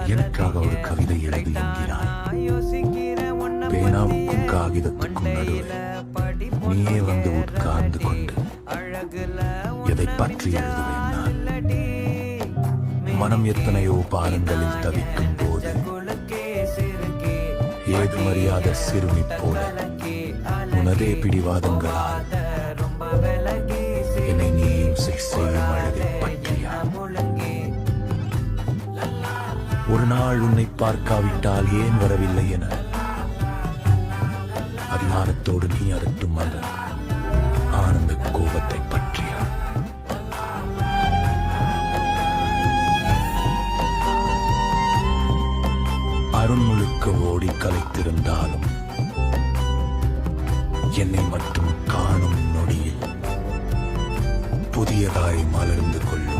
எனக்காக ஒரு கவிதை எழுதி என்கிறான். பேனாவுக்கும் காகிதத்துக்கும் நடுவே நீயே வந்து உட்கார்ந்து கொண்டு எதை பற்றி எழுதுவேன் நான். மனம் எத்தனையோ பாலங்களில் தவிக்கும் போது ஏதுமறியாத சிறுமி போல உனதே பிடிவாதங்களால் என்னை நீ செய்யும் அழகை பற்றியா? ஒரு நாள் உன்னை பார்க்காவிட்டால் ஏன் வரவில்லை என அபிமானத்தோடு நீ அதட்டும் அந்த ஆனந்த கோபத்தை பற்றியா? அருண்முழுக்க ஓடி கலைத்திருந்தாலும் என்னை மட்டும் காணும் நொடியில் புதியதாய் மலர்ந்து கொள்ளும்